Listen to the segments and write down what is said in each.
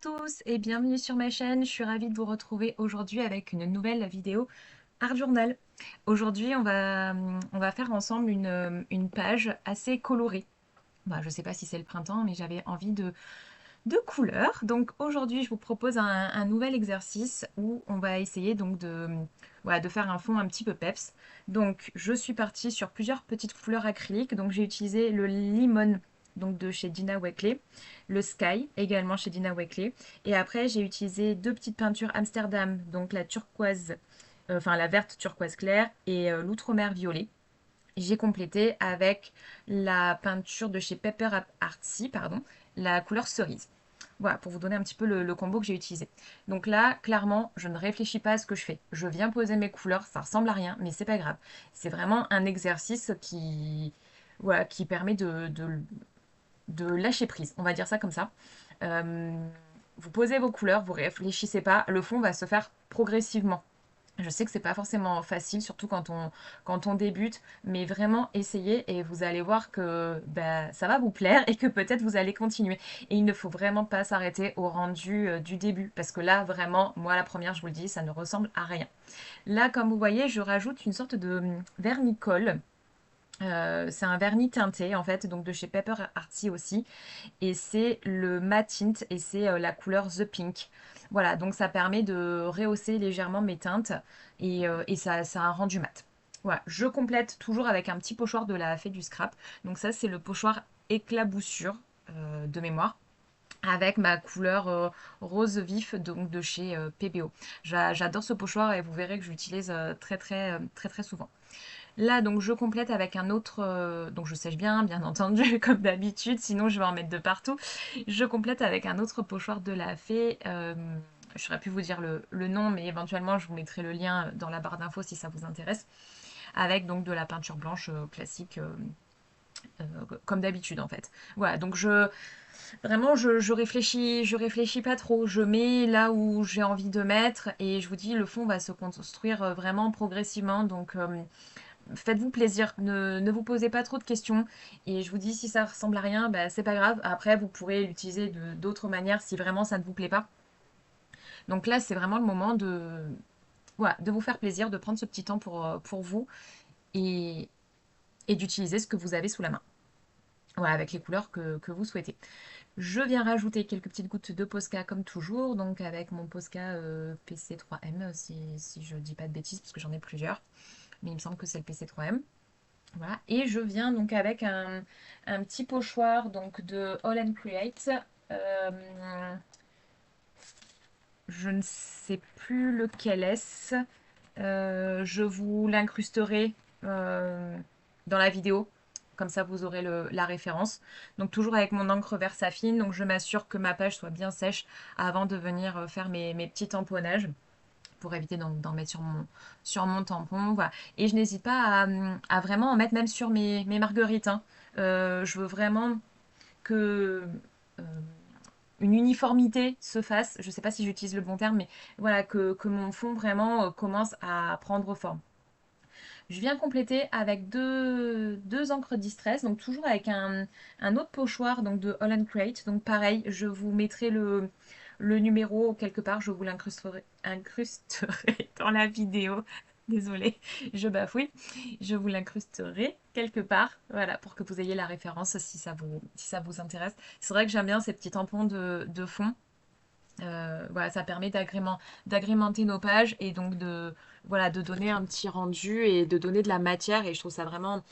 tous et bienvenue sur ma chaîne. Je suis ravie de vous retrouver aujourd'hui avec une nouvelle vidéo Art Journal. Aujourd'hui, on va faire ensemble une page assez colorée. Je ne sais pas si c'est le printemps, mais j'avais envie de couleurs. Donc aujourd'hui, je vous propose un nouvel exercice où on va essayer donc voilà, de faire un fond un petit peu peps. Donc je suis partie sur plusieurs petites couleurs acryliques. Donc j'ai utilisé le limon donc de chez Dina Wakley, le Sky également chez Dina Wakley. Et après j'ai utilisé deux petites peintures Amsterdam, donc la turquoise, enfin la verte turquoise claire et l'outre-mer violet. J'ai complété avec la peinture de chez Pepper Artsy, pardon, la couleur cerise. Voilà, pour vous donner un petit peu le combo que j'ai utilisé. Donc là, clairement, je ne réfléchis pas à ce que je fais. Je viens poser mes couleurs, ça ressemble à rien, mais c'est pas grave. C'est vraiment un exercice voilà, qui permet de lâcher prise. On va dire ça comme ça. Euh, vous posez vos couleurs, vous réfléchissez pas. Le fond va se faire progressivement. Je sais que c'est pas forcément facile, surtout quand on débute, mais vraiment essayez et vous allez voir que ça va vous plaire et que peut-être vous allez continuer. Et il ne faut vraiment pas s'arrêter au rendu du début, parce que là, vraiment, moi la première, je vous le dis, ça ne ressemble à rien. Là, comme vous voyez, je rajoute une sorte de vernis-colle. C'est un vernis teinté en fait, donc de chez Pepper Artsy aussi, et c'est le matte tint et c'est la couleur The Pink. Voilà, donc ça permet de rehausser légèrement mes teintes et ça a un rendu mat. Voilà, je complète toujours avec un petit pochoir de la Fée du Scrap. Donc ça, c'est le pochoir éclaboussure de mémoire avec ma couleur rose vif donc de chez PBO. J'adore ce pochoir et vous verrez que je l'utilise très souvent. Là, donc, je complète avec un autre. Donc, je sèche bien, bien entendu, comme d'habitude, sinon je vais en mettre de partout. Je complète avec un autre pochoir de la Fée. Je saurais pu vous dire le nom, mais éventuellement, je vous mettrai le lien dans la barre d'infos si ça vous intéresse. Avec donc de la peinture blanche classique, euh, comme d'habitude, en fait. Voilà, donc vraiment, je réfléchis pas trop. Je mets là où j'ai envie de mettre et je vous dis, le fond va se construire vraiment progressivement. Donc, faites-vous plaisir, ne vous posez pas trop de questions. Et je vous dis, si ça ressemble à rien, c'est pas grave. Après, vous pourrez l'utiliser d'autres manières si vraiment ça ne vous plaît pas. Donc là, c'est vraiment le moment voilà, de vous faire plaisir, de prendre ce petit temps pour vous et, et d'utiliser ce que vous avez sous la main. Voilà, avec les couleurs que vous souhaitez. Je viens rajouter quelques petites gouttes de Posca comme toujours, donc avec mon Posca PC3M, si je dis pas de bêtises, parce que j'en ai plusieurs. Mais il me semble que c'est le PC3M. Voilà. Et je viens donc avec un petit pochoir donc de All and Create. Euh, je ne sais plus lequel est-ce. Je vous l'incrusterai euh, dans la vidéo. Comme ça, vous aurez la référence. Donc, toujours avec mon encre Versafine. Donc, je m'assure que ma page soit bien sèche avant de venir faire mes petits tamponnages pour éviter d'en mettre sur mon tampon. Voilà. Et je n'hésite pas à vraiment en mettre même sur mes marguerites, hein. Je veux vraiment que une uniformité se fasse. Je ne sais pas si j'utilise le bon terme, mais voilà, que mon fond vraiment commence à prendre forme. Je viens compléter avec deux encres Distress, donc toujours avec un autre pochoir donc de Holland Crate. Donc pareil, je vous mettrai le numéro quelque part, je vous incrusterai dans la vidéo. Désolée, je bafouille. Je vous l'incrusterai quelque part, voilà, pour que vous ayez la référence si ça vous intéresse. C'est vrai que j'aime bien ces petits tampons de fond. Voilà, ça permet d'agrémenter nos pages et donc voilà, de donner un petit rendu et de donner de la matière et je trouve ça vraiment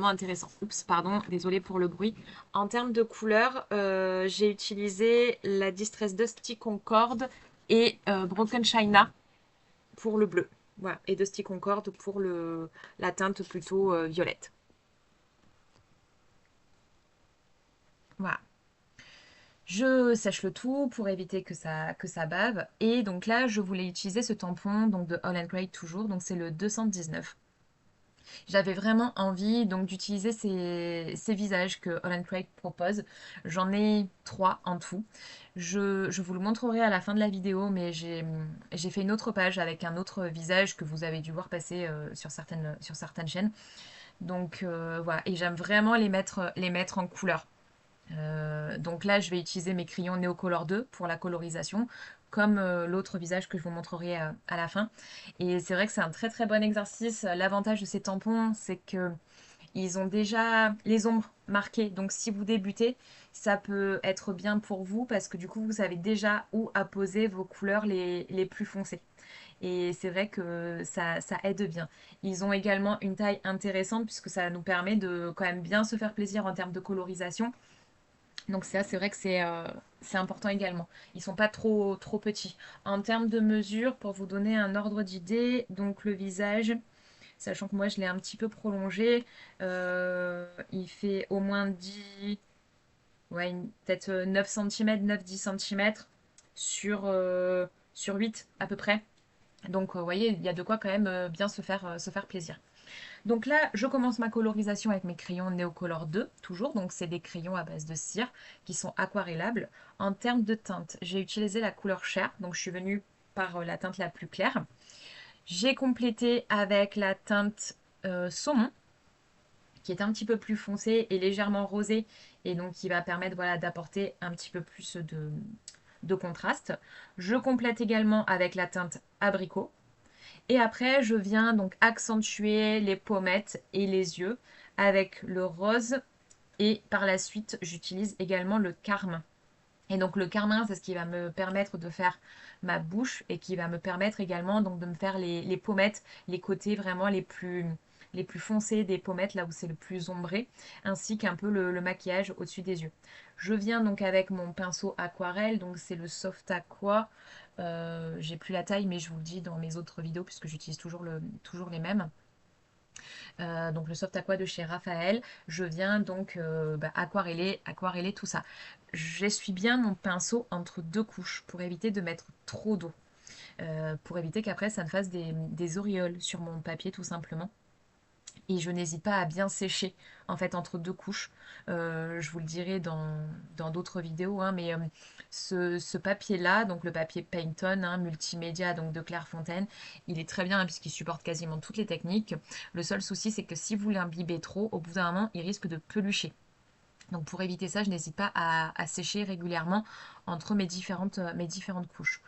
intéressant. Oups, pardon, désolée pour le bruit. En termes de couleurs, j'ai utilisé la Distress Dusty Concorde et Broken China pour le bleu. Voilà, et Dusty Concorde pour la teinte plutôt violette. Voilà. Je sèche le tout pour éviter que ça bave. Et donc là, je voulais utiliser ce tampon donc de All and Great toujours. Donc c'est le 219. J'avais vraiment envie donc d'utiliser ces visages que All and Great propose. J'en ai trois en tout. Je vous le montrerai à la fin de la vidéo, mais j'ai fait une autre page avec un autre visage que vous avez dû voir passer sur certaines chaînes. Donc voilà, et j'aime vraiment les mettre en couleur. Donc là, je vais utiliser mes crayons Neocolor 2 pour la colorisation, comme l'autre visage que je vous montrerai à la fin. Et c'est vrai que c'est un très très bon exercice. L'avantage de ces tampons, c'est que ils ont déjà les ombres marquées. Donc si vous débutez, ça peut être bien pour vous parce que du coup, vous savez déjà où apposer vos couleurs les plus foncées. Et c'est vrai que ça aide bien. Ils ont également une taille intéressante puisque ça nous permet de quand même bien se faire plaisir en termes de colorisation. Donc ça, c'est vrai que c'est important également. Ils sont pas trop petits. En termes de mesure, pour vous donner un ordre d'idée, donc le visage, sachant que moi je l'ai un petit peu prolongé, il fait au moins 10, ouais, peut-être 9 cm, 9-10 cm sur 8 à peu près. Donc vous voyez, il y a de quoi quand même bien se faire plaisir. Donc là, je commence ma colorisation avec mes crayons Neocolor 2, toujours. Donc c'est des crayons à base de cire qui sont aquarellables. En termes de teinte, j'ai utilisé la couleur chair. Donc je suis venue par la teinte la plus claire. J'ai complété avec la teinte saumon, qui est un petit peu plus foncée et légèrement rosée. Et donc qui va permettre voilà, d'apporter un petit peu plus de contraste. Je complète également avec la teinte abricot. Et après, je viens donc accentuer les pommettes et les yeux avec le rose. Et par la suite, j'utilise également le carmin. Et donc le carmin, c'est ce qui va me permettre de faire ma bouche et qui va me permettre également donc de me faire les pommettes, les côtés vraiment les plus foncés des pommettes, là où c'est le plus ombré, ainsi qu'un peu le maquillage au-dessus des yeux. Je viens donc avec mon pinceau aquarelle, donc c'est le Soft Aqua. J'ai plus la taille, mais je vous le dis dans mes autres vidéos, puisque j'utilise toujours les mêmes. Donc le Soft Aqua de chez Raphaël. Je viens donc aquareller tout ça. J'essuie bien mon pinceau entre deux couches pour éviter de mettre trop d'eau. Pour éviter qu'après ça ne fasse des auréoles sur mon papier tout simplement. Et je n'hésite pas à bien sécher en fait entre deux couches. Je vous le dirai dans d'autres vidéos, hein, mais ce papier-là, donc le papier Pantone, hein, multimédia donc de Clairefontaine, il est très bien hein, puisqu'il supporte quasiment toutes les techniques. Le seul souci, c'est que si vous l'imbibez trop, au bout d'un moment, il risque de pelucher. Donc pour éviter ça, je n'hésite pas à sécher régulièrement entre mes différentes couches.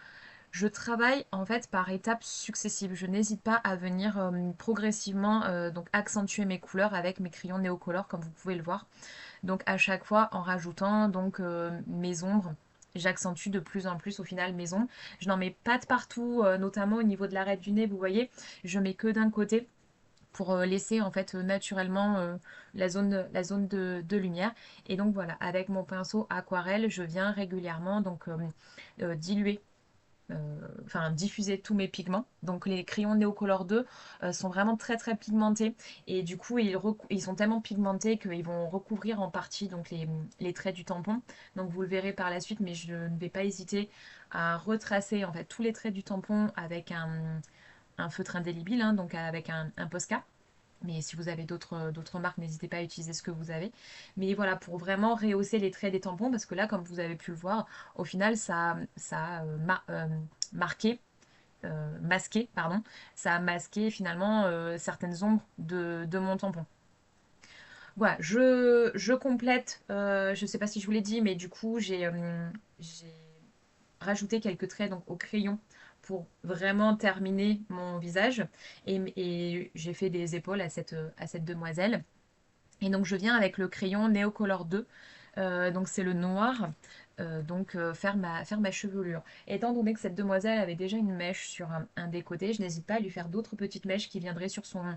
Je travaille en fait par étapes successives. Je n'hésite pas à venir progressivement donc accentuer mes couleurs avec mes crayons néocolores comme vous pouvez le voir. Donc à chaque fois en rajoutant donc mes ombres. J'accentue de plus en plus au final mes ombres. Je n'en mets pas de partout, notamment au niveau de l'arête du nez, vous voyez. Je mets que d'un côté pour laisser en fait naturellement la zone de lumière. Et donc voilà, avec mon pinceau aquarelle, je viens régulièrement donc diluer enfin diffuser tous mes pigments. Donc les crayons Neocolor 2 sont vraiment très très pigmentés et du coup ils sont tellement pigmentés qu'ils vont recouvrir en partie donc les traits du tampon. Donc vous le verrez par la suite mais je ne vais pas hésiter à retracer en fait tous les traits du tampon avec un feutre indélébile, hein, donc avec un Posca. Mais si vous avez d'autres marques, n'hésitez pas à utiliser ce que vous avez. Mais voilà, pour vraiment rehausser les traits des tampons, parce que là, comme vous avez pu le voir, au final, ça a marqué, masqué, pardon, ça a masqué finalement certaines ombres de mon tampon. Voilà, je complète, je ne sais pas si je vous l'ai dit, mais du coup, j'ai rajouté quelques traits donc, au crayon pour vraiment terminer mon visage. Et j'ai fait des épaules à cette demoiselle. Et donc je viens avec le crayon Neocolor 2, donc c'est le noir, faire ma chevelure. Étant donné que cette demoiselle avait déjà une mèche sur un des côtés, je n'hésite pas à lui faire d'autres petites mèches qui viendraient sur son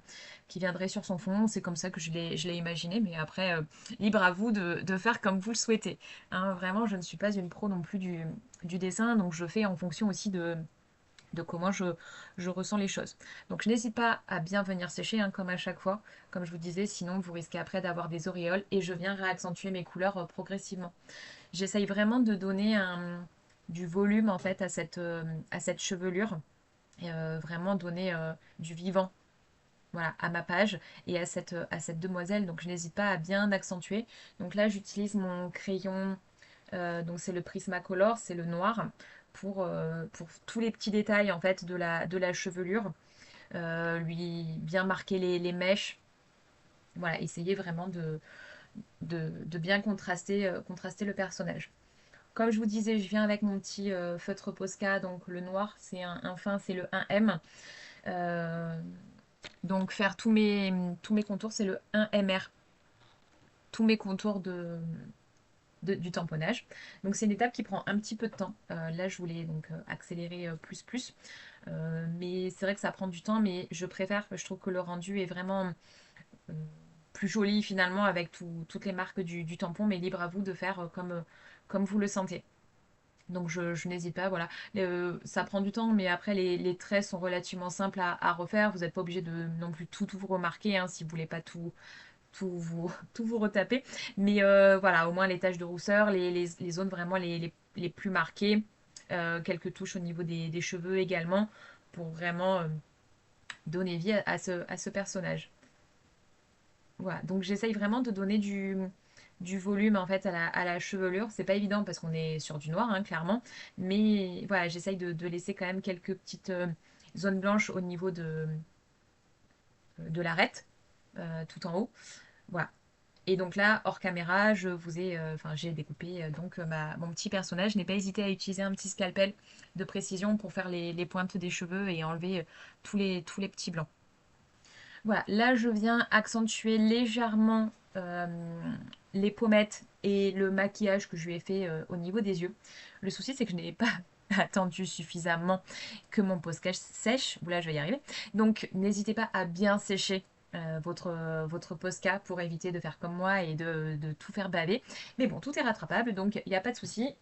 fond. C'est comme ça que je l'ai imaginé, mais après, libre à vous de faire comme vous le souhaitez. Hein, vraiment, je ne suis pas une pro non plus du dessin, donc je fais en fonction aussi de comment je ressens les choses. Donc je n'hésite pas à bien venir sécher, hein, comme à chaque fois, comme je vous disais, sinon vous risquez après d'avoir des auréoles et je viens réaccentuer mes couleurs progressivement. J'essaye vraiment de donner du volume en fait à cette chevelure et vraiment donner du vivant. Voilà, à ma page et à cette demoiselle, donc je n'hésite pas à bien accentuer. Donc là, j'utilise mon crayon donc c'est le Prismacolor, c'est le noir, pour tous les petits détails en fait de la chevelure, lui bien marquer les mèches. Voilà, essayer vraiment de bien contraster le personnage. Comme je vous disais, je viens avec mon petit feutre Posca, donc le noir, c'est un fin, c'est le 1M. Euh, donc faire tous mes contours, c'est le 1MR, tous mes contours du tamponnage. Donc c'est une étape qui prend un petit peu de temps. Là, je voulais donc accélérer plus. Mais c'est vrai que ça prend du temps, mais je préfère, je trouve que le rendu est vraiment euh, plus joli finalement avec toutes les marques du tampon, mais libre à vous de faire comme vous le sentez. Donc je n'hésite pas, voilà. Ça prend du temps, mais après les traits sont relativement simples à refaire. Vous n'êtes pas obligé de non plus tout vous remarquer hein, si vous voulez pas tout vous retaper. Mais voilà, au moins les taches de rousseur, les zones vraiment les plus marquées. Quelques touches au niveau des cheveux également pour vraiment donner vie à ce personnage. Voilà, donc j'essaye vraiment de donner du volume en fait à la chevelure. C'est pas évident parce qu'on est sur du noir, hein, clairement. Mais voilà, j'essaye de laisser quand même quelques petites zones blanches au niveau de l'arête, tout en haut. Voilà. Et donc là, hors caméra, enfin, j'ai découpé mon petit personnage. Je n'ai pas hésité à utiliser un petit scalpel de précision pour faire les pointes des cheveux et enlever tous les petits blancs. Voilà, là je viens accentuer légèrement les pommettes et le maquillage que je lui ai fait au niveau des yeux. Le souci c'est que je n'ai pas attendu suffisamment que mon posca sèche. Là je vais y arriver. Donc n'hésitez pas à bien sécher votre posca pour éviter de faire comme moi et de tout faire baver. Mais bon, tout est rattrapable donc il n'y a pas de souci.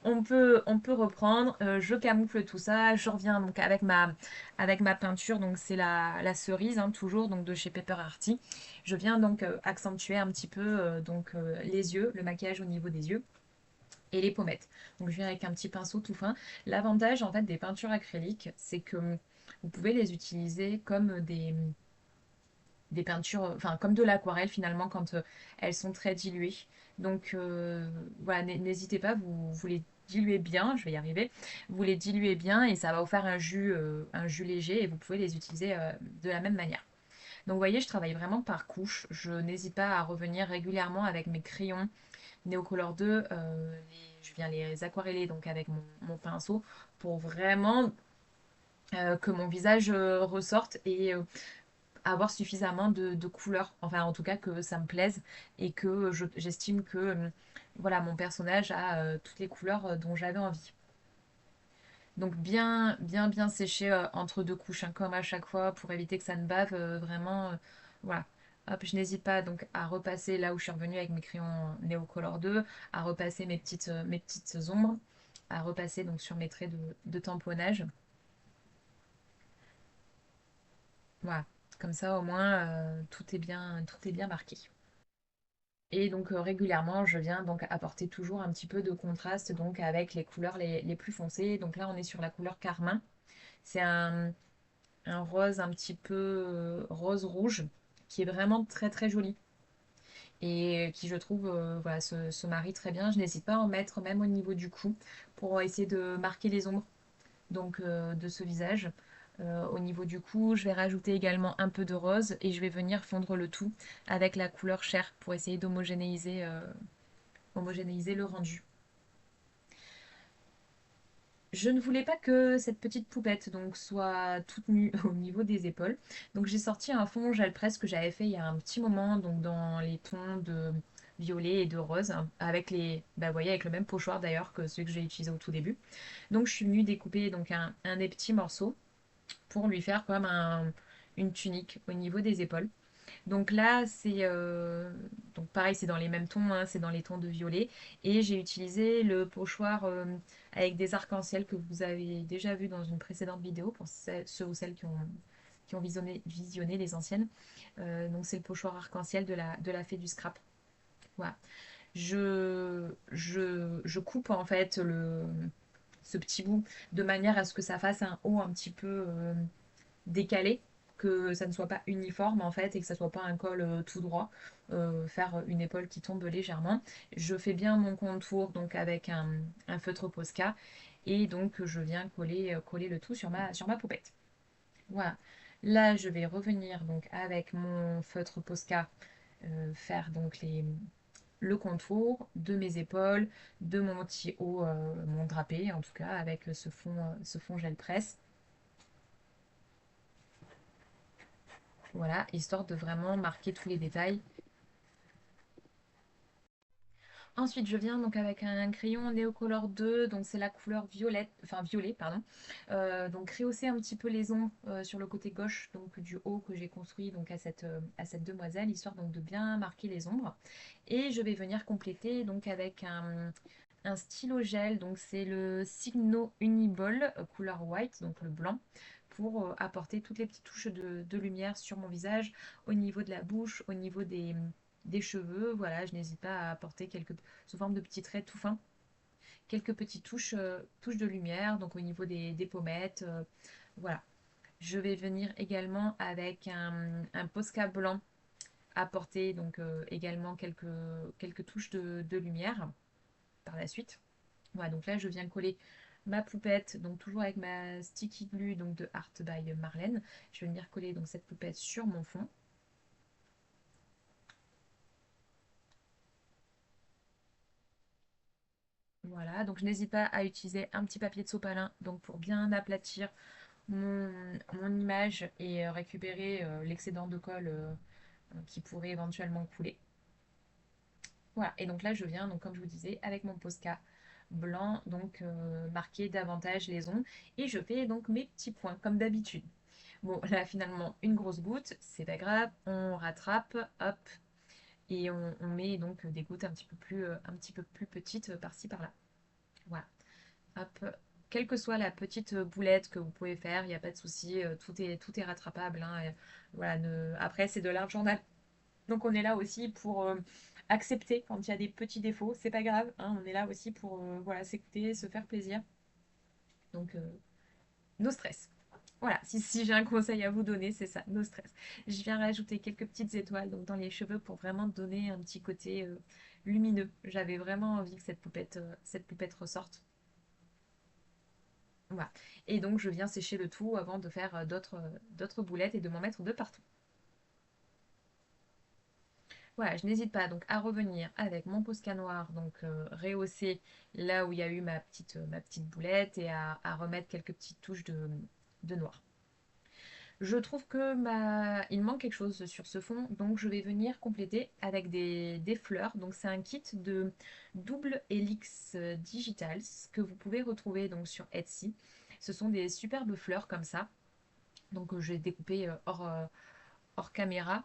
On peut reprendre. Je camoufle tout ça. Je reviens donc avec ma peinture. Donc c'est la cerise, hein, toujours donc de chez Pepper Arty. Je viens donc accentuer un petit peu les yeux, le maquillage au niveau des yeux et les pommettes. Donc je viens avec un petit pinceau tout fin. L'avantage en fait des peintures acryliques, c'est que vous pouvez les utiliser comme des peintures, enfin comme de l'aquarelle finalement quand elles sont très diluées. Donc voilà, n'hésitez pas, vous les diluez bien, je vais y arriver, vous les diluez bien et ça va vous faire un jus léger et vous pouvez les utiliser de la même manière. Donc vous voyez, je travaille vraiment par couche, je n'hésite pas à revenir régulièrement avec mes crayons Neocolor 2, je viens les aquareller donc avec mon pinceau pour vraiment que mon visage ressorte et avoir suffisamment de couleurs, enfin en tout cas que ça me plaise et que j'estime que voilà, mon personnage a toutes les couleurs dont j'avais envie. Donc bien séché entre deux couches, hein, comme à chaque fois pour éviter que ça ne bave vraiment. Voilà. Hop, je n'hésite pas donc à repasser là où je suis revenue avec mes crayons Neocolor 2, à repasser mes petites ombres, à repasser donc sur mes traits de tamponnage. Voilà. Comme ça au moins tout est bien marqué. Et donc régulièrement, je viens donc apporter toujours un petit peu de contraste donc avec les couleurs les plus foncées. Donc là, on est sur la couleur carmin. C'est un rose un petit peu rose-rouge qui est vraiment très joli et qui, je trouve, voilà, se marie très bien. Je n'hésite pas à en mettre même au niveau du cou pour essayer de marquer les ombres donc, de ce visage. Au niveau du cou, je vais rajouter également un peu de rose et je vais venir fondre le tout avec la couleur chair pour essayer homogénéiser le rendu. Je ne voulais pas que cette petite poupette donc soit toute nue au niveau des épaules. Donc j'ai sorti un fond gel presse que j'avais fait il y a un petit moment donc dans les tons de violet et de rose hein, avec bah, vous voyez avec le même pochoir d'ailleurs que celui que j'ai utilisé au tout début. Donc je suis venue découper donc un des petits morceaux pour lui faire comme une tunique au niveau des épaules. Donc là, donc pareil, c'est dans les mêmes tons, hein, c'est dans les tons de violet. Et j'ai utilisé le pochoir avec des arcs-en-ciel que vous avez déjà vu dans une précédente vidéo pour ceux ou celles qui ont visionné les anciennes. Donc c'est le pochoir arc-en-ciel de la fée du scrap. Voilà. Je coupe en fait ce petit bout de manière à ce que ça fasse un haut un petit peu décalé, que ça ne soit pas uniforme en fait et que ça soit pas un col tout droit, faire une épaule qui tombe légèrement. Je fais bien mon contour donc avec un feutre Posca et donc je viens coller le tout sur ma poupette. Voilà. Là, je vais revenir donc avec mon feutre Posca faire donc le contour de mes épaules, de mon petit haut, mon drapé en tout cas, avec ce fond gel presse. Voilà, histoire de vraiment marquer tous les détails. Ensuite, je viens donc avec un crayon Neocolor 2, donc c'est la couleur violette, enfin violet, pardon. Donc rehausser un petit peu les ombres sur le côté gauche donc du haut que j'ai construit donc à cette demoiselle, histoire donc de bien marquer les ombres. Et je vais venir compléter donc avec un stylo gel, donc c'est le Signo Uniball couleur white, donc le blanc, pour apporter toutes les petites touches de lumière sur mon visage, au niveau de la bouche, au niveau des cheveux. Voilà, je n'hésite pas à apporter quelques, sous forme de petits traits tout fins, quelques petites touches, touches de lumière, donc au niveau des pommettes. Voilà. Je vais venir également avec un Posca blanc, apporter donc également quelques touches de lumière par la suite. Voilà, donc là je viens coller ma poupette, donc toujours avec ma sticky glue donc de Art by Marlène. Je vais venir coller donc cette poupette sur mon fond. Voilà, donc je n'hésite pas à utiliser un petit papier de sopalin donc pour bien aplatir mon, mon image et récupérer l'excédent de colle qui pourrait éventuellement couler. Voilà, et donc là je viens, donc comme je vous disais, avec mon Posca blanc, donc marquer davantage les ongles. Et je fais donc mes petits points, comme d'habitude. Bon, là finalement, une grosse goutte, c'est pas grave, on rattrape, hop, et on met donc des gouttes un petit peu plus petites par-ci par-là. Voilà, hop. Quelle que soit la petite boulette que vous pouvez faire, il n'y a pas de souci, tout est rattrapable, hein, et voilà, après, c'est de l'art journal. Donc on est là aussi pour accepter quand il y a des petits défauts, c'est pas grave, hein, on est là aussi pour voilà, s'écouter, se faire plaisir. Donc no stress. Voilà, si j'ai un conseil à vous donner, c'est ça, no stress. Je viens rajouter quelques petites étoiles donc dans les cheveux pour vraiment donner un petit côté lumineux. J'avais vraiment envie que cette poupette ressorte. Voilà. Et donc je viens sécher le tout avant de faire d'autres boulettes et de m'en mettre de partout. Voilà, je n'hésite pas donc à revenir avec mon Posca noir, donc rehausser là où il y a eu ma petite boulette et à remettre quelques petites touches de noir. Je trouve que il manque quelque chose sur ce fond, donc je vais venir compléter avec des fleurs. Donc c'est un kit de double helix digitals que vous pouvez retrouver donc sur Etsy. Ce sont des superbes fleurs comme ça. Donc je vais découper hors caméra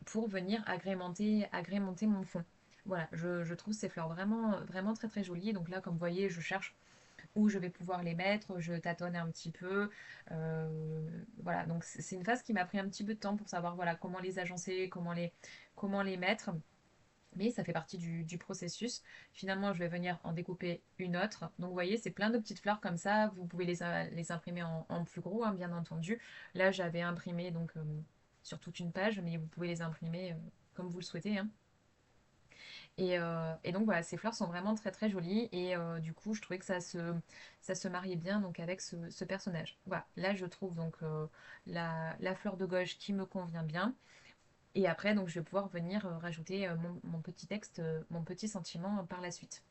pour venir agrémenter mon fond. Voilà, je trouve ces fleurs vraiment très très jolies. Donc là, comme vous voyez, je cherche où je vais pouvoir les mettre, je tâtonne un petit peu. Voilà, donc c'est une phase qui m'a pris un petit peu de temps pour savoir voilà, comment les agencer, comment les mettre. Mais ça fait partie du processus. Finalement, je vais venir en découper une autre. Donc, vous voyez, c'est plein de petites fleurs comme ça. Vous pouvez les imprimer en plus gros, hein, bien entendu. Là, j'avais imprimé donc sur toute une page, mais vous pouvez les imprimer comme vous le souhaitez, hein. Et donc, voilà, ces fleurs sont vraiment très très jolies. Et du coup, je trouvais que ça se mariait bien donc, avec ce personnage. Voilà, là, je trouve donc la fleur de gauche qui me convient bien. Et après, donc, je vais pouvoir venir rajouter mon petit texte, mon petit sentiment par la suite.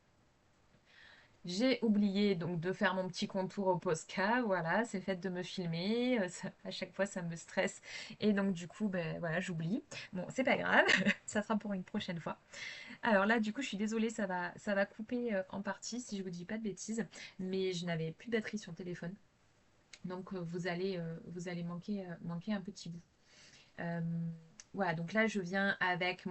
J'ai oublié donc de faire mon petit contour au Posca, voilà, c'est le fait de me filmer, à chaque fois ça me stresse et donc du coup ben voilà j'oublie. Bon c'est pas grave, ça sera pour une prochaine fois. Alors là du coup je suis désolée ça va couper en partie si je vous dis pas de bêtises, mais je n'avais plus de batterie sur le téléphone, donc vous allez manquer un petit bout. Euh, voilà, donc là je viens avec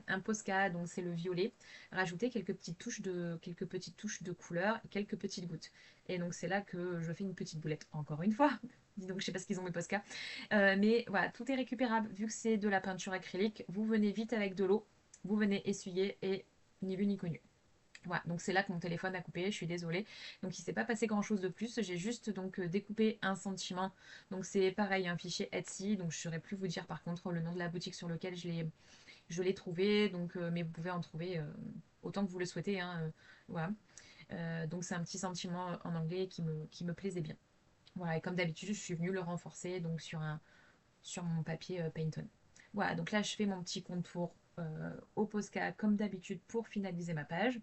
un Posca, donc c'est le violet, rajouter quelques petites touches de couleur, quelques petites gouttes. Et donc c'est là que je fais une petite boulette, encore une fois. Dis donc, je sais pas ce qu'ils ont mes Posca. Mais voilà, tout est récupérable vu que c'est de la peinture acrylique. Vous venez vite avec de l'eau, vous venez essuyer et ni vu ni connu. Voilà, donc c'est là que mon téléphone a coupé, je suis désolée. Donc il ne s'est pas passé grand chose de plus, j'ai juste donc découpé un sentiment. Donc c'est pareil, un fichier Etsy, donc je ne saurais plus vous dire par contre le nom de la boutique sur lequel je l'ai trouvé, donc, mais vous pouvez en trouver autant que vous le souhaitez, hein, voilà. Donc c'est un petit sentiment en anglais qui me plaisait bien. Voilà, et comme d'habitude, je suis venue le renforcer donc sur mon papier Painton. Voilà, donc là, je fais mon petit contour au Posca comme d'habitude pour finaliser ma page.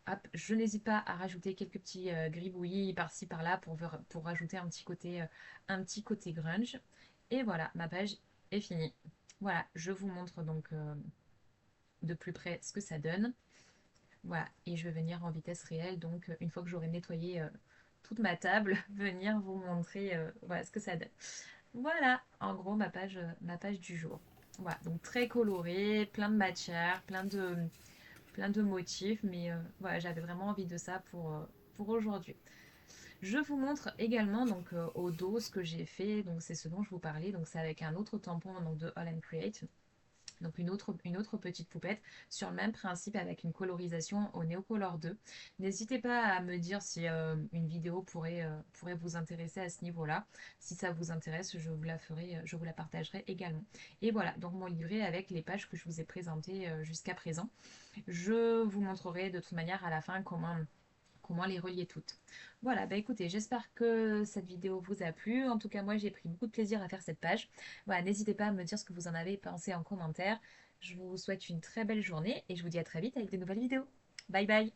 Hop, je n'hésite pas à rajouter quelques petits gribouillis par-ci par-là pour rajouter un petit côté grunge. Et voilà, ma page est finie. Voilà, je vous montre donc de plus près ce que ça donne. Voilà, et je vais venir en vitesse réelle, donc une fois que j'aurai nettoyé toute ma table, venir vous montrer voilà, ce que ça donne. Voilà, en gros, ma page du jour. Voilà, donc très coloré, plein de matières, plein de motifs, mais voilà, j'avais vraiment envie de ça pour aujourd'hui. Je vous montre également donc au dos ce que j'ai fait, donc c'est ce dont je vous parlais, donc c'est avec un autre tampon donc, de All and Create. Donc une autre petite poupette sur le même principe avec une colorisation au Neocolor 2. N'hésitez pas à me dire si une vidéo pourrait vous intéresser à ce niveau-là. Si ça vous intéresse, je vous la ferai, je vous la partagerai également. Et voilà, donc mon livret avec les pages que je vous ai présentées jusqu'à présent. Je vous montrerai de toute manière à la fin comment les relier toutes. Voilà, bah écoutez, j'espère que cette vidéo vous a plu. En tout cas, moi, j'ai pris beaucoup de plaisir à faire cette page. Voilà, n'hésitez pas à me dire ce que vous en avez pensé en commentaire. Je vous souhaite une très belle journée et je vous dis à très vite avec de nouvelles vidéos. Bye bye!